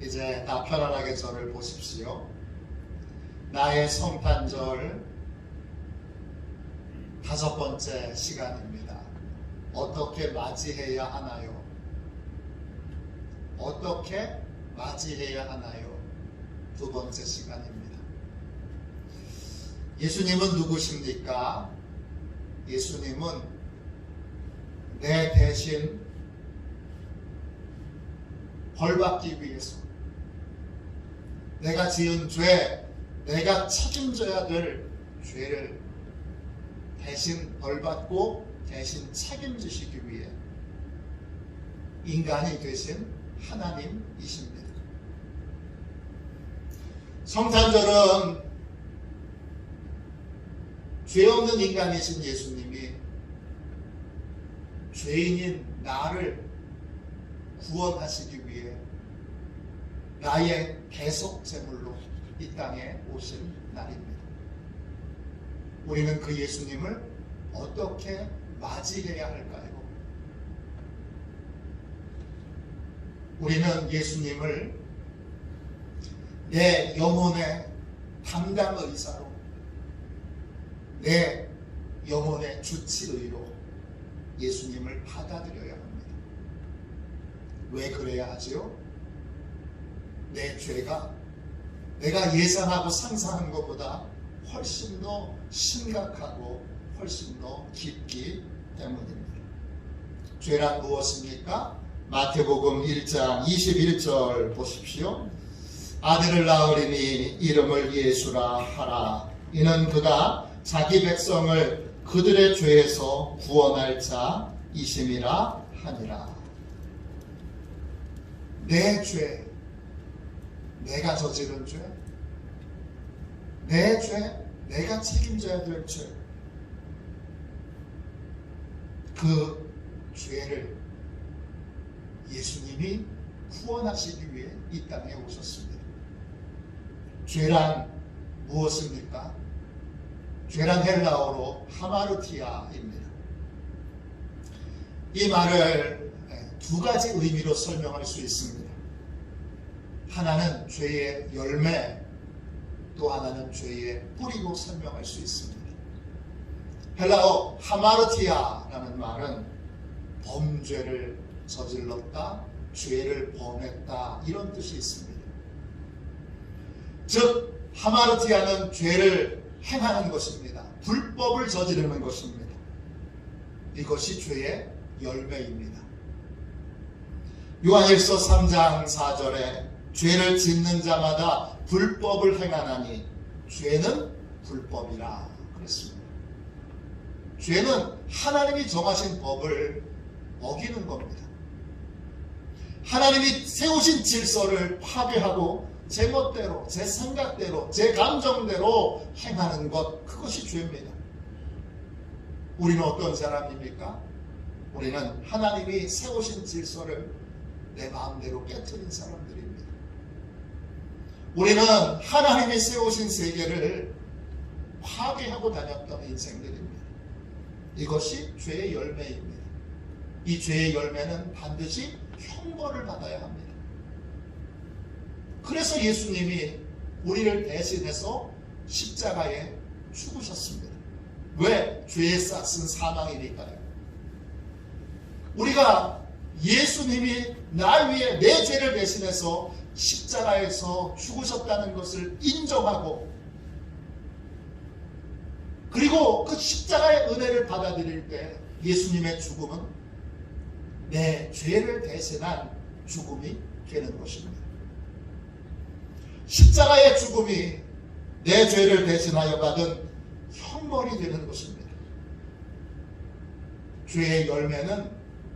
이제 다 편안하게 저를 보십시오. 나의 성탄절 5번째 시간입니다. 어떻게 맞이해야 하나요? 어떻게 맞이해야 하나요? 2번째 시간입니다. 예수님은 누구십니까? 예수님은 내 대신 벌받기 위해서 내가 지은 죄, 내가 책임져야 될 죄를 대신 벌받고 대신 책임지시기 위해 인간이 되신 하나님이십니다. 성탄절은 죄 없는 인간이신 예수님이 죄인인 나를 구원하시기 위해 나의 대속 제물로 이 땅에 오신 날입니다. 우리는 그 예수님을 어떻게 맞이해야 할까요? 우리는 예수님을 내 영혼의 담당 의사로, 내 영혼의 주치의로 예수님을 받아들여야 합니다. 왜 그래야 하지요? 내 죄가 내가 예상하고 상상한 것보다 훨씬 더 심각하고 훨씬 더 깊기 때문입니다. 죄란 무엇입니까? 마태복음 1장 21절 보십시오. 아들을 낳으리니 이름을 예수라 하라. 이는 그가 자기 백성을 그들의 죄에서 구원할 자이심이라 하니라. 내 죄, 내가 저지른 죄, 내 죄, 내가 책임져야 될 죄, 그 죄를 예수님이 구원하시기 위해 이 땅에 오셨습니다. 죄란 무엇입니까? 죄란 헬라어로 하마르티아입니다. 이 말을 2가지 의미로 설명할 수 있습니다. 하나는 죄의 열매, 또 하나는 죄의 뿌리로 설명할 수 있습니다. 헬라어 하마르티아라는 말은 범죄를 저질렀다, 죄를 범했다, 이런 뜻이 있습니다. 즉 하마르티아는 죄를 행하는 것입니다. 불법을 저지르는 것입니다. 이것이 죄의 열매입니다. 요한일서 3장 4절에 죄를 짓는 자마다 불법을 행하나니 죄는 불법이라 그랬습니다. 죄는 하나님이 정하신 법을 어기는 겁니다. 하나님이 세우신 질서를 파괴하고 제 멋대로, 제 생각대로, 제 감정대로 행하는 것, 그것이 죄입니다. 우리는 어떤 사람입니까? 우리는 하나님이 세우신 질서를 내 마음대로 깨트린 사람들입니다. 우리는 하나님이 세우신 세계를 파괴하고 다녔던 인생들입니다. 이것이 죄의 열매입니다. 이 죄의 열매는 반드시 형벌을 받아야 합니다. 그래서 예수님이 우리를 대신해서 십자가에 죽으셨습니다. 왜? 죄의 싹은 사망이니까요. 우리가 예수님이 날 위해 내 죄를 대신해서 십자가에서 죽으셨다는 것을 인정하고, 그리고 그 십자가의 은혜를 받아들일 때 예수님의 죽음은 내 죄를 대신한 죽음이 되는 것입니다. 십자가의 죽음이 내 죄를 대신하여 받은 형벌이 되는 것입니다. 죄의 열매는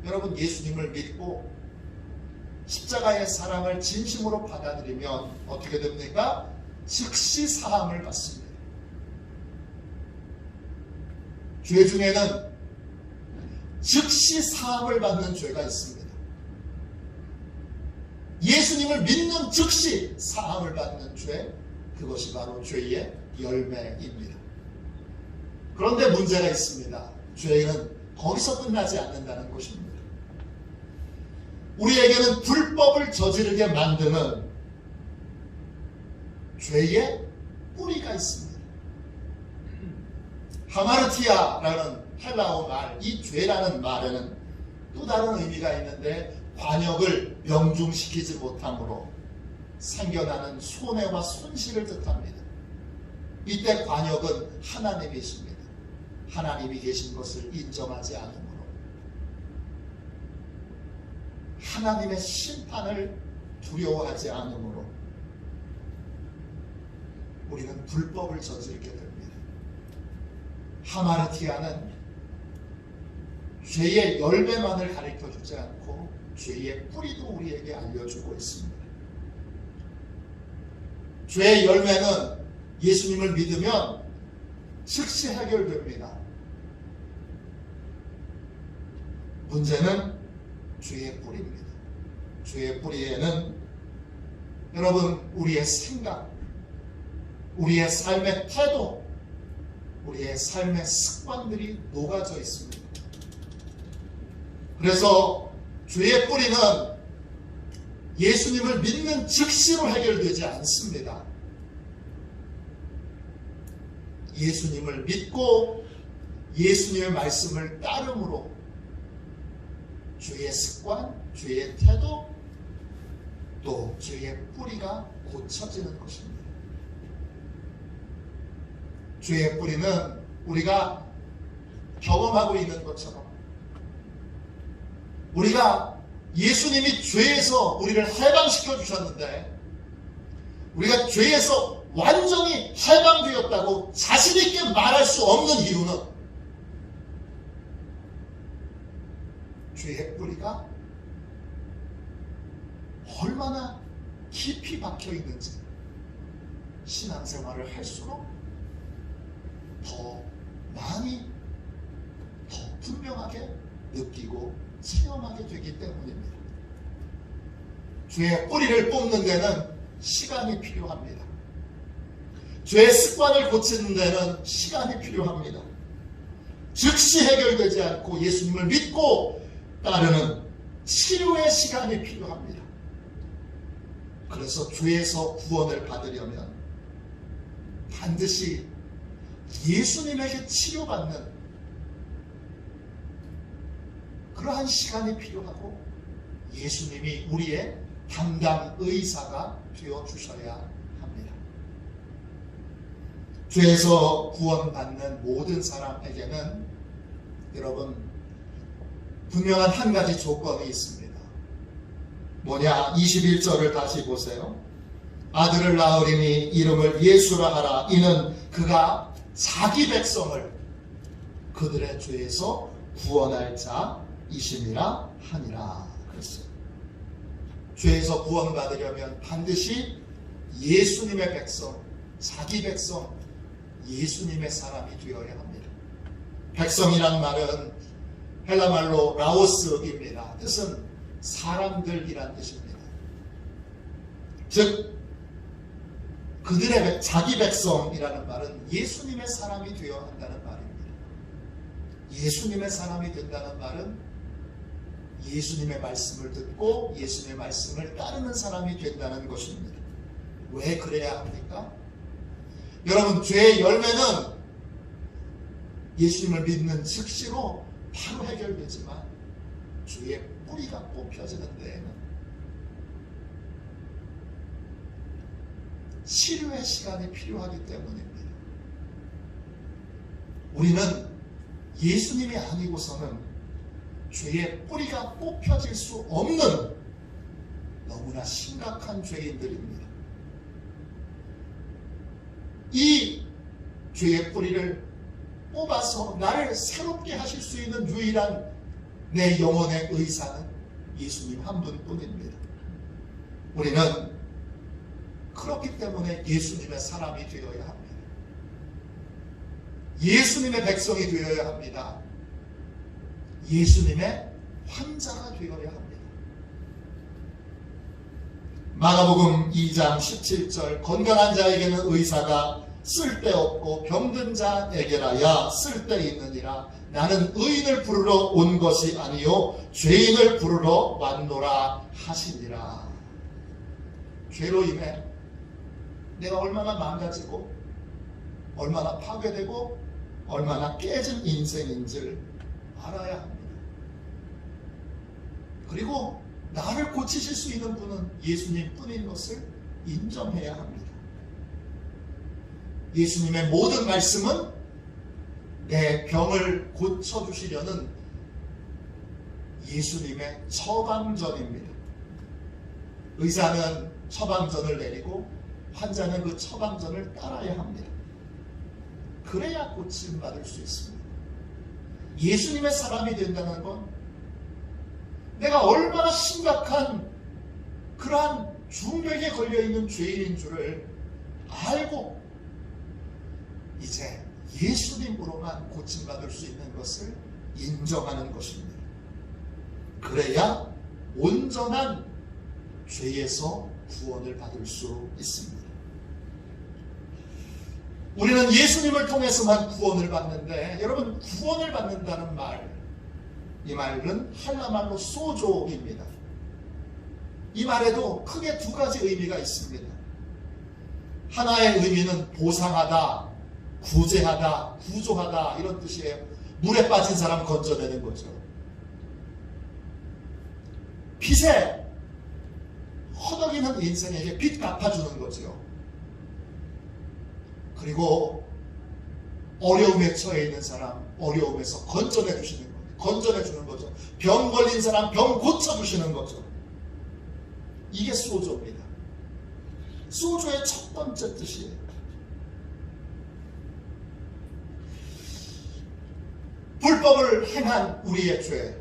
여러분 예수님을 믿고 십자가의 사랑을 진심으로 받아들이면 어떻게 됩니까? 즉시 사함을 받습니다. 죄 중에는 즉시 사함을 받는 죄가 있습니다. 예수님을 믿는 즉시 사함을 받는 죄, 그것이 바로 죄의 열매입니다. 그런데 문제가 있습니다. 죄는 거기서 끝나지 않는다는 것입니다. 우리에게는 불법을 저지르게 만드는 죄의 뿌리가 있습니다. 하마르티아라는 헬라어 말, 이 죄라는 말에는 또 다른 의미가 있는데 관역을 명중시키지 못함으로 생겨나는 손해와 손실을 뜻합니다. 이때 관역은 하나님이십니다. 하나님이 계신 것을 인정하지 않으므로 하나님의 심판을 두려워하지 않으므로 우리는 불법을 저지르게 됩니다. 하마르티아는 죄의 열매만을 가르쳐주지 않고 죄의 뿌리도 우리에게 알려주고 있습니다. 죄의 열매는 예수님을 믿으면 즉시 해결됩니다. 문제는 죄의 뿌리입니다. 죄의 뿌리에는 여러분 우리의 생각, 우리의 삶의 태도, 우리의 삶의 습관들이 녹아져 있습니다. 그래서 죄의 뿌리는 예수님을 믿는 즉시로 해결되지 않습니다. 예수님을 믿고 예수님의 말씀을 따름으로 죄의 습관, 죄의 태도, 또 죄의 뿌리가 고쳐지는 것입니다. 죄의 뿌리는 우리가 경험하고 있는 것처럼 우리가 예수님이 죄에서 우리를 해방시켜 주셨는데 우리가 죄에서 완전히 해방되었다고 자신있게 말할 수 없는 이유는 죄의 뿌리가 얼마나 깊이 박혀 있는지 신앙생활을 할수록 더 많이 더 분명하게 느끼고 체험하게 되기 때문입니다. 죄의 뿌리를 뽑는 데는 시간이 필요합니다. 죄의 습관을 고치는 데는 시간이 필요합니다. 즉시 해결되지 않고 예수님을 믿고 따르는 치료의 시간이 필요합니다. 그래서 죄에서 구원을 받으려면 반드시 예수님에게 치료받는 그러한 시간이 필요하고 예수님이 우리의 담당 의사가 되어 주셔야 합니다. 죄에서 구원받는 모든 사람에게는 여러분 분명한 한 가지 조건이 있습니다. 뭐냐? 21절을 다시 보세요. 아들을 낳으리니 이름을 예수라 하라. 이는 그가 자기 백성을 그들의 죄에서 구원할 자이심이라 하니라. 그랬어요. 죄에서 구원받으려면 반드시 예수님의 백성, 자기 백성, 예수님의 사람이 되어야 합니다. 백성이란 말은 헬라말로 라오스입니다. 뜻은 사람들이란 뜻입니다. 즉 그들의 자기 백성이라는 말은 예수님의 사람이 되어야 한다는 말입니다. 예수님의 사람이 된다는 말은 예수님의 말씀을 듣고 예수님의 말씀을 따르는 사람이 된다는 것입니다. 왜 그래야 합니까? 여러분 죄의 열매는 예수님을 믿는 즉시로 바로 해결되지만 죄의 뿌리가 뽑혀지는 데에는 치료의 시간이 필요하기 때문입니다. 우리는 예수님이 아니고서는 죄의 뿌리가 뽑혀질 수 없는 너무나 심각한 죄인들입니다. 이 죄의 뿌리를 뽑아서 나를 새롭게 하실 수 있는 유일한 내 영혼의 의사는 예수님 한 분뿐입니다. 우리는 그렇기 때문에 예수님의 사람이 되어야 합니다. 예수님의 백성이 되어야 합니다. 예수님의 환자가 되어야 합니다. 마가복음 2장 17절 건강한 자에게는 의사가 쓸데없고 병든 자에게라 야 쓸데있느니라 나는 의인을 부르러 온 것이 아니요 죄인을 부르러 왔노라 하시니라. 죄로 인해 내가 얼마나 망가지고 얼마나 파괴되고 얼마나 깨진 인생인지를 알아야 합니다. 그리고 나를 고치실 수 있는 분은 예수님 뿐인 것을 인정해야 합니다. 예수님의 모든 말씀은 내 병을 고쳐주시려는 예수님의 처방전입니다. 의사는 처방전을 내리고 환자는 그 처방전을 따라야 합니다. 그래야 고침받을 수 있습니다. 예수님의 사람이 된다는 건 내가 얼마나 심각한 그러한 중병에 걸려있는 죄인인 줄을 알고 이제 예수님으로만 고침받을 수 있는 것을 인정하는 것입니다. 그래야 온전한 죄에서 구원을 받을 수 있습니다. 우리는 예수님을 통해서만 구원을 받는데, 여러분, 구원을 받는다는 말, 이 말은 헬라말로 소조입니다. 이 말에도 크게 두 가지 의미가 있습니다. 하나의 의미는 보상하다, 구제하다, 구조하다 이런 뜻이에요. 물에 빠진 사람 건져내는 거죠. 빚에 허덕이는 인생에게 빚 갚아주는 거죠. 그리고 어려움에 처해 있는 사람 어려움에서 건져내 주는 거죠. 병 걸린 사람 병 고쳐주시는 거죠. 이게 소조입니다. 소조의 첫 번째 뜻이에요. 불법을 행한 우리의 죄,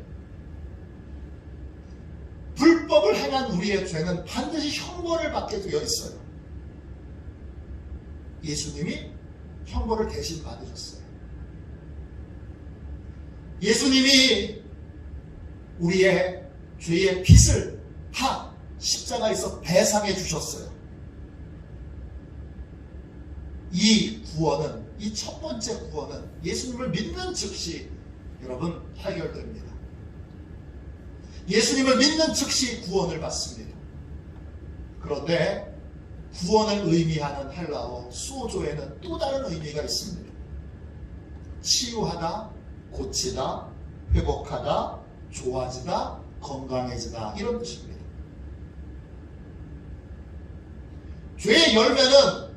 불법을 행한 우리의 죄는 반드시 형벌을 받게 되어 있어요. 예수님이 형벌을 대신 받으셨어요. 예수님이 우리의 죄의 빚을 다 십자가에서 배상해 주셨어요. 이 구원은, 이 첫 번째 구원은 예수님을 믿는 즉시 여러분 해결됩니다. 예수님을 믿는 즉시 구원을 받습니다. 그런데 구원을 의미하는 헬라어 소조에는 또 다른 의미가 있습니다. 치유하다, 고치다, 회복하다, 좋아지다, 건강해지다 이런 뜻입니다. 죄의 열매는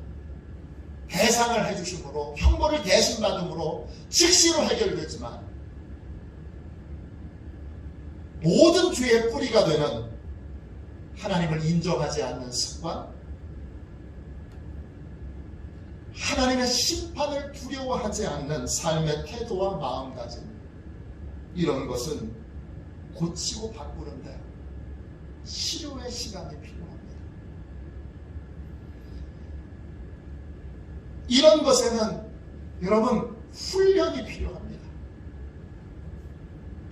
배상을 해주심으로, 형벌을 대신 받음으로 즉시로 해결되지만 모든 죄의 뿌리가 되는 하나님을 인정하지 않는 습관, 하나님의 심판을 두려워하지 않는 삶의 태도와 마음가짐, 이런 것은 고치고 바꾸는데 치료의 시간이 필요합니다. 이런 것에는 여러분 훈련이 필요합니다.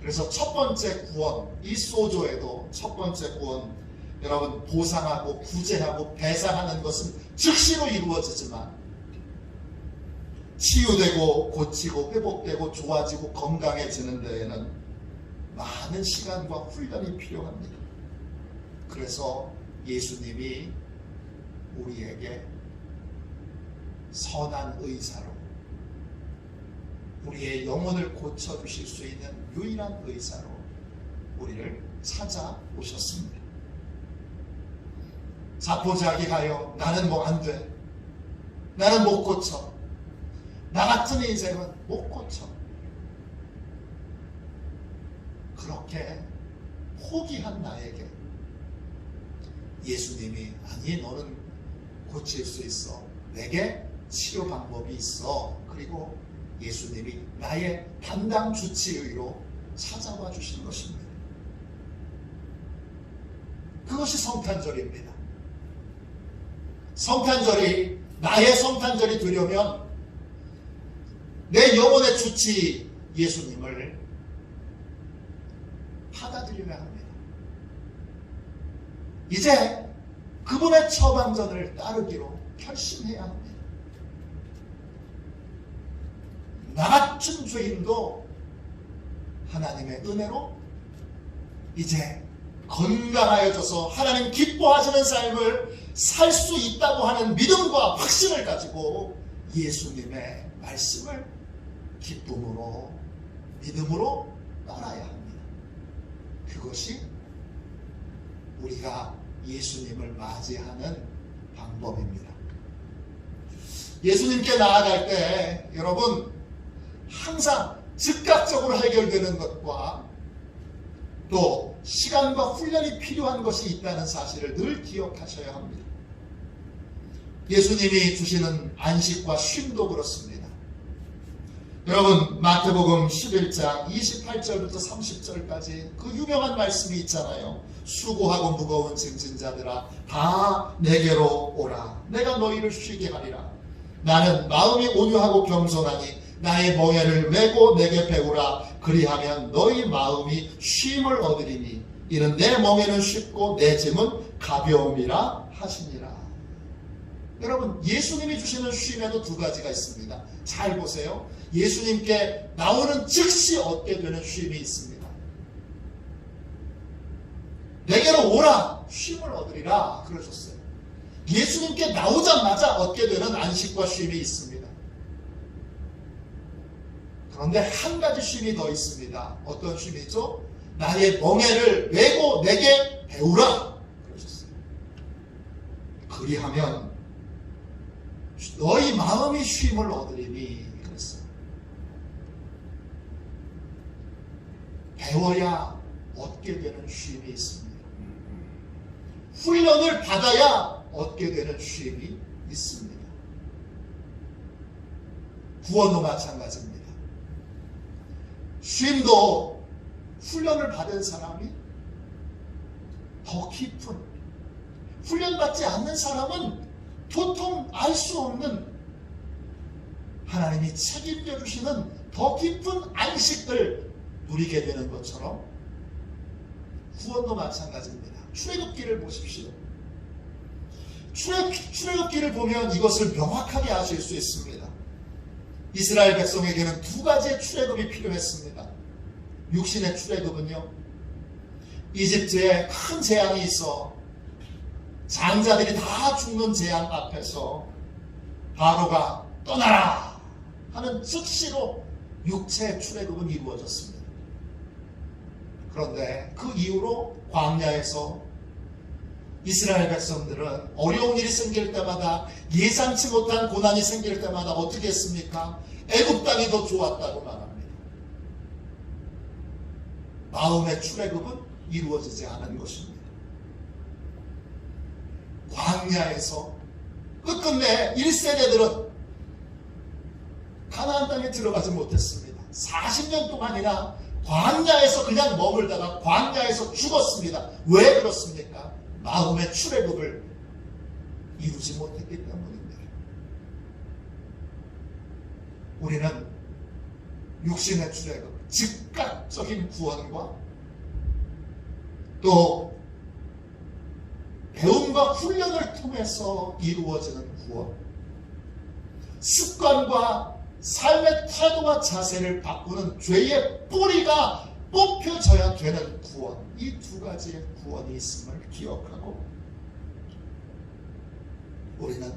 그래서 첫 번째 구원, 이 소조에도 첫 번째 구원, 여러분 보상하고 구제하고 배상하는 것은 즉시로 이루어지지만 치유되고 고치고 회복되고 좋아지고 건강해지는 데에는 많은 시간과 훈련이 필요합니다. 그래서 예수님이 우리에게 선한 의사로 우리의 영혼을 고쳐주실 수 있는 유일한 의사로 우리를 찾아오셨습니다. 자포자기하여 나는 뭐 안 돼, 나는 못 고쳐, 나 같은 인생은 못 고쳐, 그렇게 포기한 나에게 예수님이 아니 너는 고칠 수 있어, 내게 치료 방법이 있어, 그리고 예수님이 나의 담당 주치의로 찾아와 주신 것입니다. 그것이 성탄절입니다. 성탄절이 나의 성탄절이 되려면 내 영혼의 주치 예수님을 받아들여야 합니다. 이제 그분의 처방전을 따르기로 결심해야 합니다. 나 같은 죄인도 하나님의 은혜로 이제 건강하여져서 하나님 기뻐하시는 삶을 살 수 있다고 하는 믿음과 확신을 가지고 예수님의 말씀을 기쁨으로, 믿음으로 따라야 합니다. 그것이 우리가 예수님을 맞이하는 방법입니다. 예수님께 나아갈 때 여러분 항상 즉각적으로 해결되는 것과 또 시간과 훈련이 필요한 것이 있다는 사실을 늘 기억하셔야 합니다. 예수님이 주시는 안식과 쉼도 그렇습니다. 여러분 마태복음 11장 28절부터 30절까지 그 유명한 말씀이 있잖아요. 수고하고 무거운 짐진 자들아 다 내게로 오라. 내가 너희를 쉬게 하리라. 나는 마음이 온유하고 겸손하니 나의 멍에를 메고 내게 배우라. 그리하면 너희 마음이 쉼을 얻으리니 이는 내 멍에는 쉽고 내 짐은 가벼움이라 하시니라. 여러분 예수님이 주시는 쉼에도 두 가지가 있습니다. 잘 보세요. 예수님께 나오는 즉시 얻게 되는 쉼이 있습니다. 내게로 오라 쉼을 얻으리라 그러셨어요. 예수님께 나오자마자 얻게 되는 안식과 쉼이 있습니다. 그런데 한 가지 쉼이 더 있습니다. 어떤 쉼이죠? 나의 멍에를 메고 내게 배우라 그러셨어요. 그리하면 너희 마음이 쉼을 얻으리니 그랬어요. 배워야 얻게 되는 쉼이 있습니다. 훈련을 받아야 얻게 되는 쉼이 있습니다. 구원도 마찬가지입니다. 쉼도 훈련을 받은 사람이 더 깊은, 훈련받지 않는 사람은 도통 알 수 없는 하나님이 책임져 주시는 더 깊은 안식을 누리게 되는 것처럼 구원도 마찬가지입니다. 출애굽기를 보십시오. 출애굽기를 보면 이것을 명확하게 아실 수 있습니다. 이스라엘 백성에게는 두 가지의 출애굽이 필요했습니다. 육신의 출애굽은요, 이집트에 큰 재앙이 있어 장자들이 다 죽는 재앙 앞에서 바로가 떠나라 하는 즉시로 육체의 출애굽은 이루어졌습니다. 그런데 그 이후로 광야에서 이스라엘 백성들은 어려운 일이 생길 때마다, 예상치 못한 고난이 생길 때마다 어떻게 했습니까? 애굽 땅이 더 좋았다고 말합니다. 마음의 출애굽은 이루어지지 않은 것입니다. 광야에서 끝끝내 1세대들은 가나안 땅에 들어가지 못했습니다. 40년 동안이나 광야에서 그냥 머물다가 광야에서 죽었습니다. 왜 그렇습니까? 마음의 출애굽을 이루지 못했기 때문입니다. 우리는 육신의 출애굽, 즉각적인 구원과 또 배움과 훈련을 통해서 이루어지는 구원, 습관과 삶의 태도와 자세를 바꾸는 죄의 뿌리가 뽑혀져야 되는 구원, 이 두 가지의 구원이 있음을 기억하고 우리는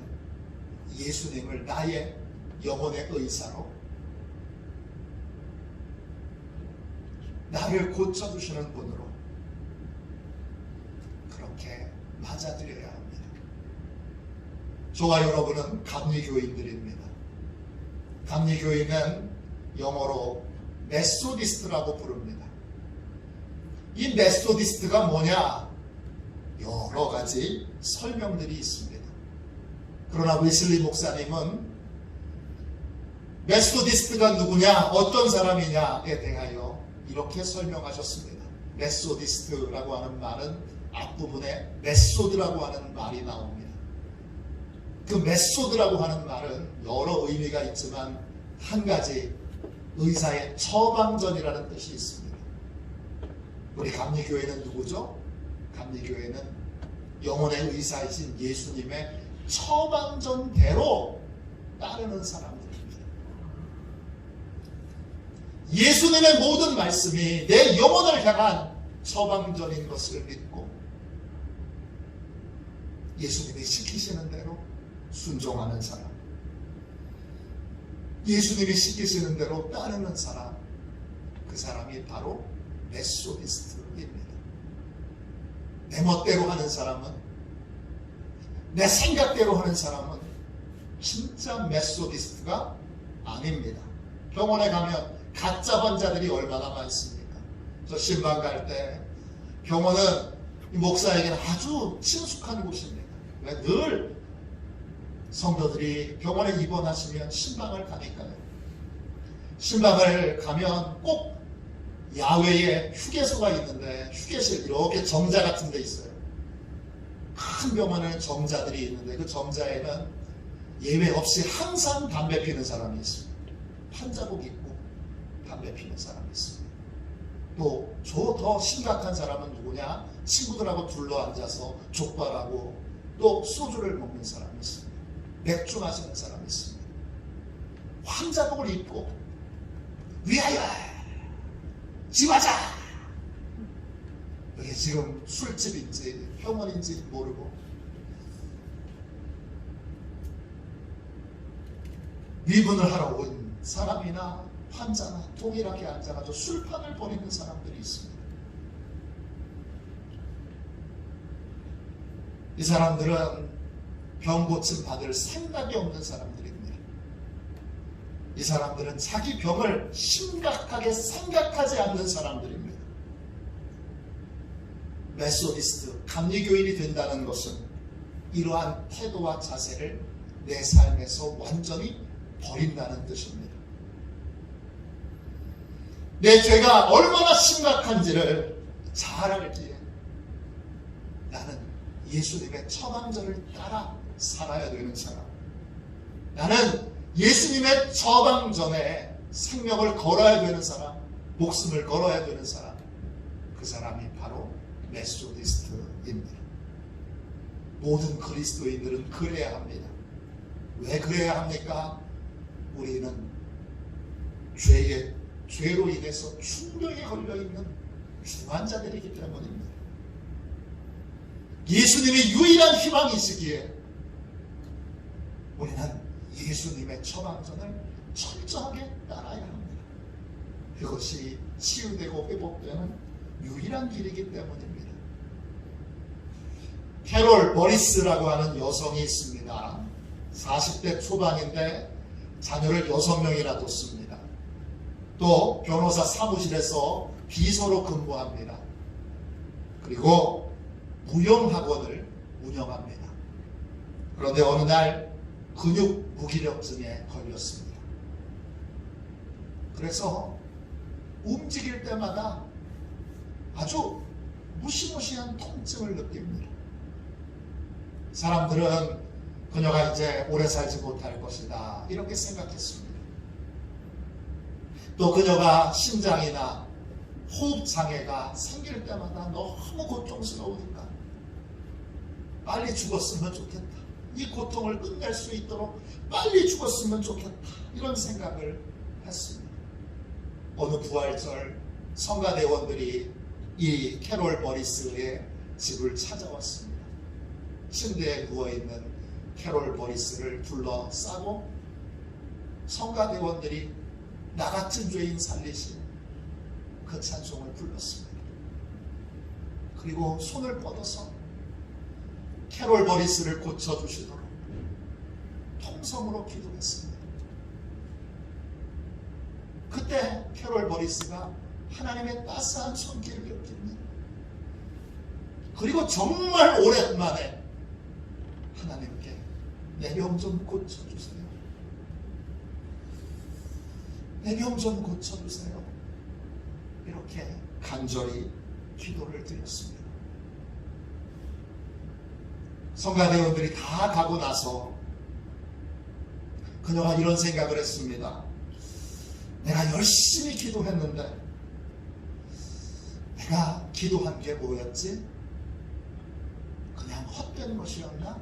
예수님을 나의 영혼의 의사로, 나를 고쳐주시는 분으로 그렇게 맞아들여야 합니다. 저와 여러분은 감리교인들입니다. 감리교인은 영어로 메소디스트라고 부릅니다. 이 메소디스트가 뭐냐? 여러 가지 설명들이 있습니다. 그러나 웨슬리 목사님은 메소디스트가 누구냐, 어떤 사람이냐에 대하여 이렇게 설명하셨습니다. 메소디스트라고 하는 말은 앞부분에 메소드라고 하는 말이 나옵니다. 그 메소드라고 하는 말은 여러 의미가 있지만 한 가지, 의사의 처방전이라는 뜻이 있습니다. 우리 감리교회는 누구죠? 감리교회는 영혼의 의사이신 예수님의 처방전대로 따르는 사람들입니다. 예수님의 모든 말씀이 내 영혼을 향한 처방전인 것을 믿고 예수님이 시키시는 대로 순종하는 사람, 예수님이 시키시는 대로 따르는 사람, 그 사람이 바로 메소디스트입니다. 내 멋대로 하는 사람은, 내 생각대로 하는 사람은 진짜 메소디스트가 아닙니다. 병원에 가면 가짜 환자들이 얼마나 많습니까? 저 신방 갈 때 병원은 목사에게는 아주 친숙한 곳입니다. 왜? 늘 성도들이 병원에 입원하시면 신방을 가니까요. 신방을 가면 꼭 야외에 휴게소가 있는데, 휴게실 이렇게 정자 같은 데 있어요. 큰 병원에는 정자들이 있는데 그 정자에는 예외 없이 항상 담배 피는 사람이 있습니다. 판자복 입고 담배 피는 사람이 있습니다. 또 더 심각한 사람은 누구냐? 친구들하고 둘러앉아서 족발하고 또 소주를 먹는 사람이 있습니다. 맥주 마시는 사람이 있습니다. 환자복을 입고 위하여 지화자, 이게 지금 술집인지 병원인지 모르고 위분을 하러 온 사람이나 환자나 동일하게 앉아가지고 술판을 벌이는 사람들이 있습니다. 이 사람들은 병 고침 받을 생각이 없는 사람들입니다. 이 사람들은 자기 병을 심각하게 생각하지 않는 사람들입니다. 메소디스트, 감리교인이 된다는 것은 이러한 태도와 자세를 내 삶에서 완전히 버린다는 뜻입니다. 내 죄가 얼마나 심각한지를 잘 알기에 나는 예수님의 처방전을 따라 살아야 되는 사람, 나는 예수님의 처방전에 생명을 걸어야 되는 사람, 목숨을 걸어야 되는 사람, 그 사람이 바로 메소디스트입니다. 모든 그리스도인들은 그래야 합니다. 왜 그래야 합니까? 우리는 죄로 인해서 충격에 걸려있는 중환자들이기 때문입니다. 예수님이 유일한 희망이시기에 우리는 예수님의 처방전을 철저하게 따라야 합니다. 그것이 치유되고 회복되는 유일한 길이기 때문입니다. 캐롤 버리스라고 하는 여성이 있습니다. 40대 초반인데 자녀를 6명이나 뒀습니다. 또 변호사 사무실에서 비서로 근무합니다. 그리고 무용학원을 운영합니다. 그런데 어느 날 근육 무기력증에 걸렸습니다. 그래서 움직일 때마다 아주 무시무시한 통증을 느낍니다. 사람들은 그녀가 이제 오래 살지 못할 것이다 이렇게 생각했습니다. 또 그녀가 심장이나 호흡장애가 생길 때마다 너무 고통스러우니까 빨리 죽었으면 좋겠다. 이 고통을 끝낼 수 있도록 빨리 죽었으면 좋겠다. 이런 생각을 했습니다. 어느 부활절 성가대원들이 이 캐롤 버리스의 집을 찾아왔습니다. 침대에 누워있는 캐롤 버리스를 둘러싸고 성가대원들이 나 같은 죄인 살리신 그 찬송을 불렀습니다. 그리고 손을 뻗어서 캐롤 버리스를 고쳐주시도록 통성으로 기도했습니다. 그때 캐롤 버리스가 하나님의 따스한 손길을 느낍니다. 그리고 정말 오랜만에 하나님께 내 병 좀 고쳐주세요. 내 병 좀 고쳐주세요. 이렇게 간절히 기도를 드렸습니다. 성가대원들이 다 가고 나서 그녀가 이런 생각을 했습니다. 내가 열심히 기도했는데 내가 기도한 게 뭐였지? 그냥 헛된 것이었나?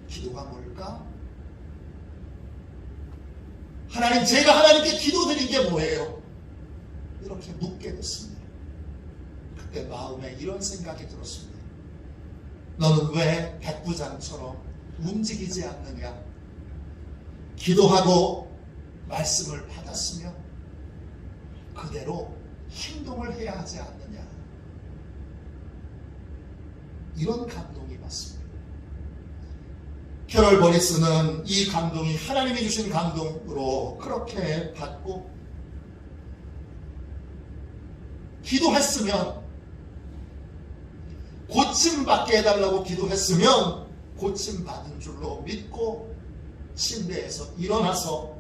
기도가 뭘까? 하나님, 제가 하나님께 기도드린 게 뭐예요? 이렇게 묻게 됐습니다. 그때 마음에 이런 생각이 들었습니다. 너는 왜 백부장처럼 움직이지 않느냐? 기도하고 말씀을 받았으면 그대로 행동을 해야 하지 않느냐? 이런 감동이 받습니다. 캐럴 버리스는 이 감동이 하나님이 주신 감동으로 그렇게 받고 기도했으면, 고침받게 해달라고 기도했으면 고침받은 줄로 믿고 침대에서 일어나서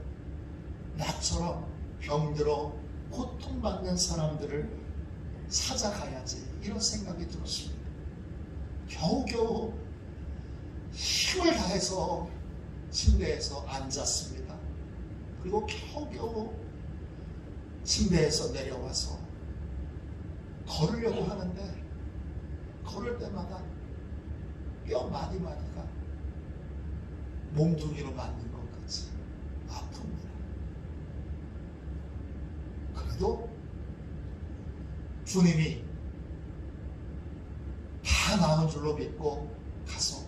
나처럼 병들어 고통받는 사람들을 찾아가야지, 이런 생각이 들었습니다. 겨우겨우 힘을 다해서 침대에서 앉았습니다. 그리고 겨우겨우 침대에서 내려와서 걸으려고 하는데 걸을 때마다 뼈 마디마디가 몽둥이로 맞는 것 같이 아픕니다. 그래도 주님이 다 나은 줄로 믿고 가서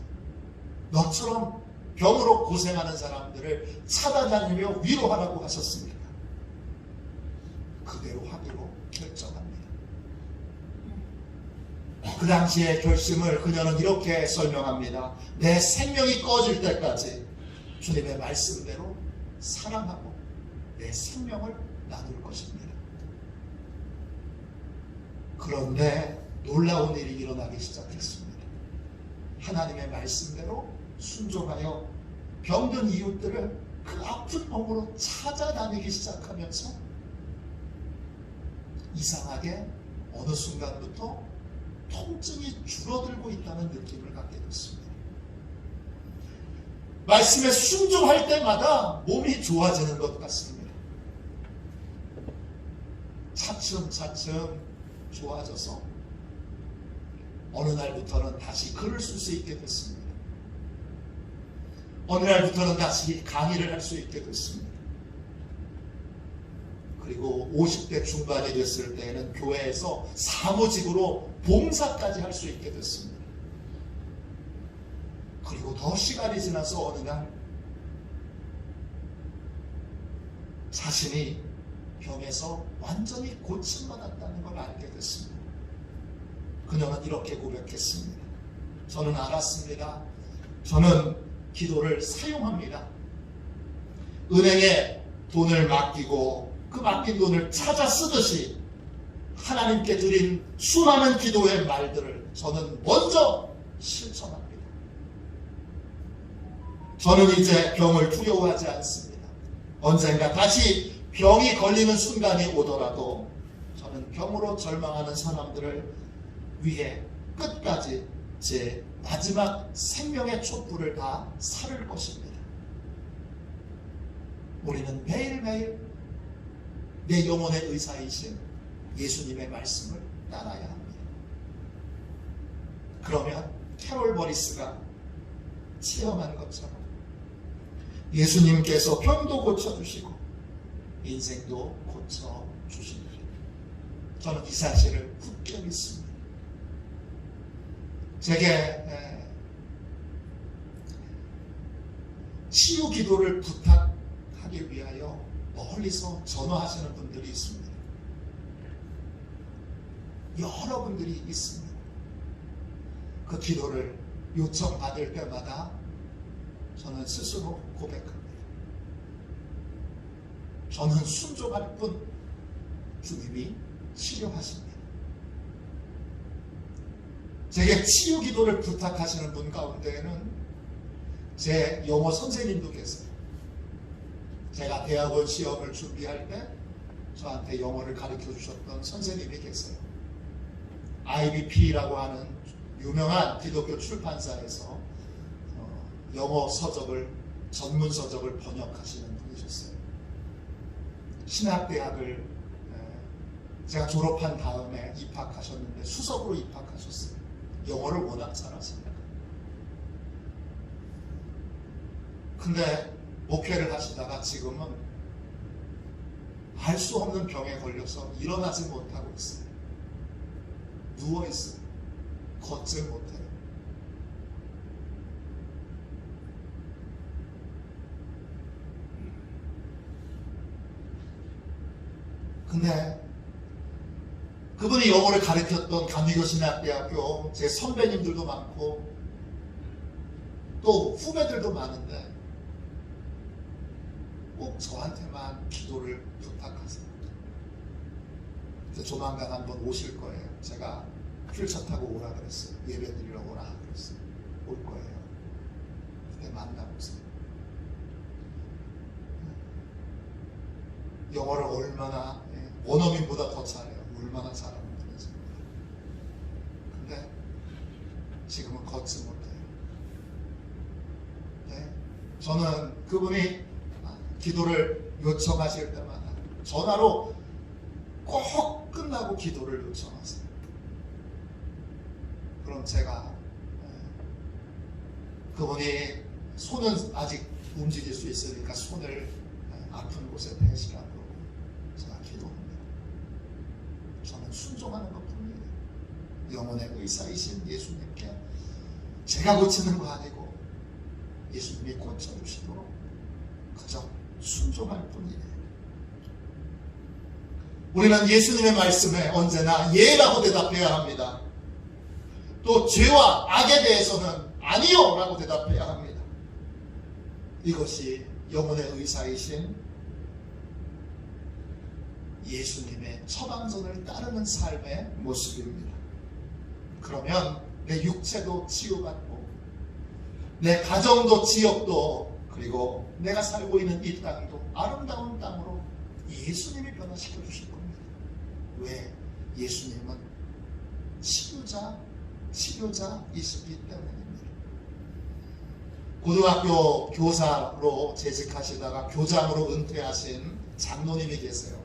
너처럼 병으로 고생하는 사람들을 찾아다니며 위로하라고 하셨습니다. 그대로 하기로 결정합니다. 그 당시의 결심을 그녀는 이렇게 설명합니다. 내 생명이 꺼질 때까지 주님의 말씀대로 사랑하고 내 생명을 나눌 것입니다. 그런데 놀라운 일이 일어나기 시작했습니다. 하나님의 말씀대로 순종하여 병든 이웃들을 그 아픈 몸으로 찾아다니기 시작하면서 이상하게 어느 순간부터 통증이 줄어들고 있다는 느낌을 갖게 됐습니다. 말씀에 순종할 때마다 몸이 좋아지는 것 같습니다. 차츰차츰 좋아져서 어느 날부터는 다시 글을 쓸 수 있게 됐습니다. 어느 날부터는 다시 강의를 할 수 있게 됐습니다. 그리고 50대 중반이 됐을 때에는 교회에서 사무직으로 봉사까지 할 수 있게 됐습니다. 그리고 더 시간이 지나서 어느 날 자신이 병에서 완전히 고침받았다는 걸 알게 됐습니다. 그녀는 이렇게 고백했습니다. 저는 알았습니다. 저는 기도를 사용합니다. 은행에 돈을 맡기고 그 맡긴 돈을 찾아 쓰듯이 하나님께 드린 수많은 기도의 말들을 저는 먼저 실천합니다. 저는 이제 병을 두려워하지 않습니다. 언젠가 다시 병이 걸리는 순간이 오더라도 저는 병으로 절망하는 사람들을 위해 끝까지 제 마지막 생명의 촛불을 다 살을 것입니다. 우리는 매일매일 내 영혼의 의사이신 예수님의 말씀을 따라야 합니다. 그러면 캐롤 버리스가 체험한 것처럼 예수님께서 병도 고쳐주시고 인생도 고쳐주십니다. 저는 이 사실을 굳게 믿습니다. 제게 치유 기도를 부탁하기 위하여 멀리서 전화하시는 분들이 있습니다. 여러 분들이 있습니다. 그 기도를 요청받을 때마다 저는 스스로 고백합니다. 저는 순종할 뿐 주님이 치료하십니다. 제게 치유 기도를 부탁하시는 분 가운데에는 제 영어 선생님도 계세요. 제가 대학원 시험을 준비할 때 저한테 영어를 가르쳐 주셨던 선생님이 계세요. IBP라고 하는 유명한 기독교 출판사에서 영어 서적을, 전문 서적을 번역하시는 분이셨어요. 신학대학을 제가 졸업한 다음에 입학하셨는데 수석으로 입학하셨어요. 영어를 워낙 잘하십니다. 근데 목회를 하시다가 지금은 알 수 없는 병에 걸려서 일어나지 못하고 있어요. 누워있어요. 걷질 못해요. 근데 그분이 영어를 가르쳤던 감리교신학대학교 제 선배님들도 많고 또 후배들도 많은데 꼭 저한테만 기도를 부탁하세요. 조만간 한번 오실 거예요. 제가 휠차 타고 오라 그랬어요. 예배 드리러 오라 그랬어요. 올 거예요. 그때 만나보세요. 영어를 얼마나 원어민보다 더 잘해요. 얼마나 잘하는 분인지. 근데 지금은 걷지 못해요. 네? 저는 그분이 기도를 요청하실 때마다 전화로 꼭 끝나고 기도를 요청하세요. 그럼 제가 그분이 손은 아직 움직일 수 있으니까 손을 아픈 곳에 대시라고 제가 기도합니다. 저는 순종하는 것뿐이에요. 영혼의 의사이신 예수님께 제가 고치는 거 아니고 예수님이 고쳐주시도록 그저 순종할 뿐이에요. 우리는 예수님의 말씀에 언제나 예라고 대답해야 합니다. 또 죄와 악에 대해서는 아니요 라고 대답해야 합니다. 이것이 영혼의 의사이신 예수님의 처방전을 따르는 삶의 모습입니다. 그러면 내 육체도 치유받고 내 가정도 지역도 그리고 내가 살고 있는 이 땅도 아름다운 땅으로 예수님이 변화시켜 주실 겁니다. 왜? 예수님은 치료자이시기 때문입니다. 고등학교 교사로 재직하시다가 교장으로 은퇴하신 장로님이 계세요.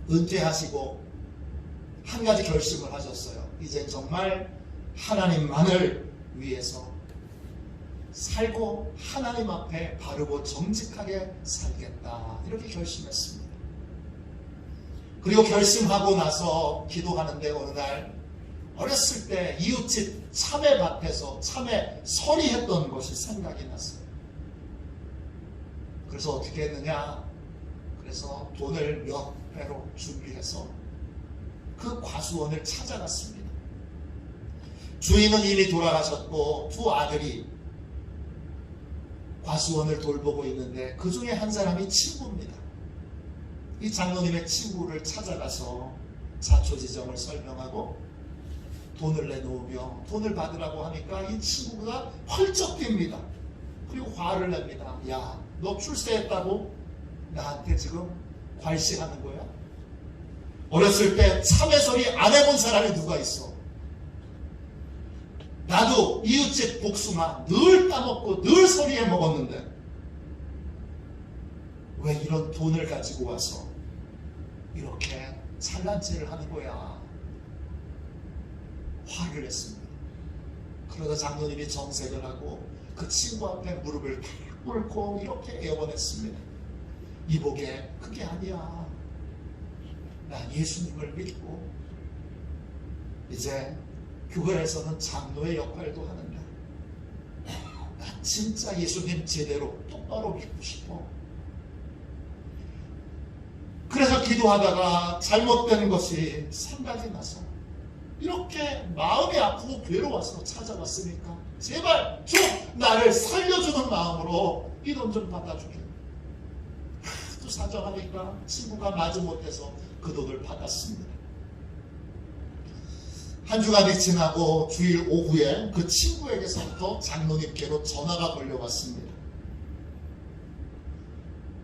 은퇴하시고 한 가지 결심을 하셨어요. 이제 정말 하나님만을 위해서 살고 하나님 앞에 바르고 정직하게 살겠다. 이렇게 결심했습니다. 그리고 결심하고 나서 기도하는데 어느 날 어렸을 때 이웃집 참외밭에서 참외 서리했던 것이 생각이 났어요. 그래서 어떻게 했느냐? 그래서 돈을 몇 배로 준비해서 그 과수원을 찾아갔습니다. 주인은 이미 돌아가셨고 두 아들이 과수원을 돌보고 있는데 그 중에 한 사람이 친구입니다. 이 장로님의 친구를 찾아가서 자초지정을 설명하고 돈을 내놓으며 돈을 받으라고 하니까 이 친구가 펄쩍 뜁니다. 그리고 화를 냅니다. 야, 너 출세했다고 나한테 지금 괄시하는 거야? 어렸을 때 참외소리 안 해본 사람이 누가 있어? 나도 이웃집 복숭아 늘 따먹고 늘 소리해 먹었는데 왜 이런 돈을 가지고 와서 이렇게 산란체를 하는 거야? 화를 냈습니다. 그러다 장로님이 정색을 하고 그 친구 앞에 무릎을 탁 꿇고 이렇게 애원했습니다. 이복에 그게 아니야. 난 예수님을 믿고 이제 교회에서는 장로의 역할도 하는데 난 진짜 예수님 제대로 똑바로 믿고 싶어. 그래서 기도하다가 잘못된 것이 생각이 나서 이렇게 마음이 아프고 괴로워서 찾아왔으니까 제발 좀 나를 살려주는 마음으로 이 돈 좀 받아주게. 또 사정하니까 친구가 마지못해서 그 돈을 받았습니다. 한 주간이 지나고 주일 오후에 그 친구에게서부터 장로님께로 전화가 걸려왔습니다.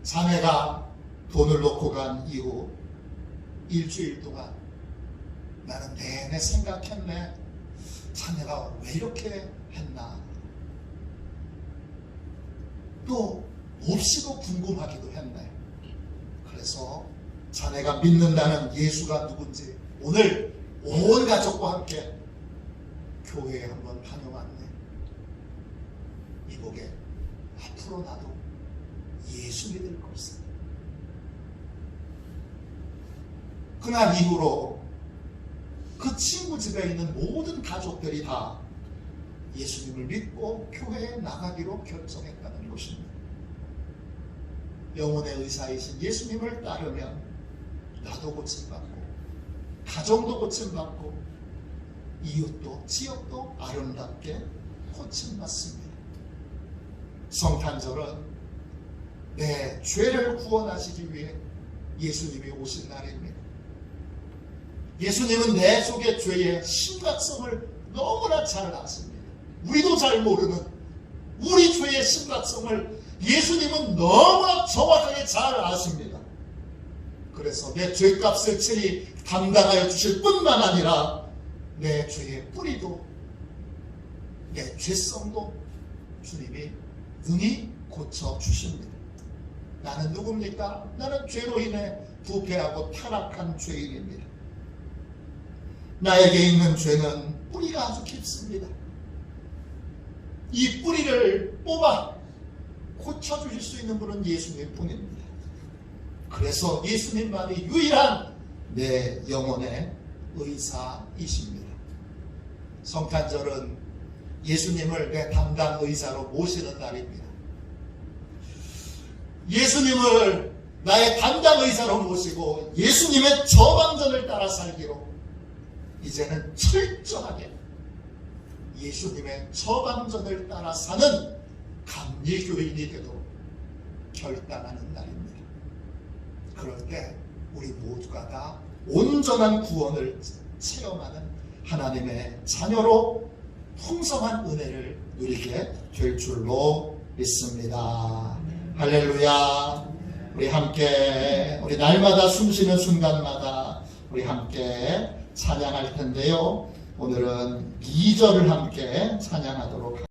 자네가 돈을 놓고 간 이후 일주일 동안 나는 내내 생각했네. 자네가 왜 이렇게 했나. 또 몹시도 궁금하기도 했네. 그래서 자네가 믿는다는 예수가 누군지 오늘 온 가족과 함께 교회에 한번 다녀왔네. 이복에 앞으로 나도 예수 믿을 걸세. 그날 이후로 그 친구 집에 있는 모든 가족들이 다 예수님을 믿고 교회에 나가기로 결정했다는 것입니다. 영혼의 의사이신 예수님을 따르면 나도 고침받고 가정도 고침받고 이웃도 지역도 아름답게 고침받습니다. 성탄절은 내 죄를 구원하시기 위해 예수님이 오신 날입니다. 예수님은 내 속의 죄의 심각성을 너무나 잘 아십니다. 우리도 잘 모르는 우리 죄의 심각성을 예수님은 너무나 정확하게 잘 아십니다. 그래서 내 죄값을 친히 감당하여 주실 뿐만 아니라 내 죄의 뿌리도 내 죄성도 주님이 능히 고쳐주십니다. 나는 누굽니까? 나는 죄로 인해 부패하고 타락한 죄인입니다. 나에게 있는 죄는 뿌리가 아주 깊습니다. 이 뿌리를 뽑아 고쳐주실 수 있는 분은 예수님 뿐입니다. 그래서 예수님만이 유일한 내 영혼의 의사이십니다. 성탄절은 예수님을 내 담당 의사로 모시는 날입니다. 예수님을 나의 담당 의사로 모시고 예수님의 저방전을 따라 살기로 이제는 철저하게 예수님의 저방전을 따라 사는 감리교인이 되도록 결단하는 날입니다. 그럴 때 우리 모두가 다 온전한 구원을 체험하는 하나님의 자녀로 풍성한 은혜를 누리게 될 줄로 믿습니다. 할렐루야. 우리 함께 우리 날마다 숨쉬는 순간마다 우리 함께 찬양할 텐데요. 오늘은 2절을 함께 찬양하도록 하겠습니다.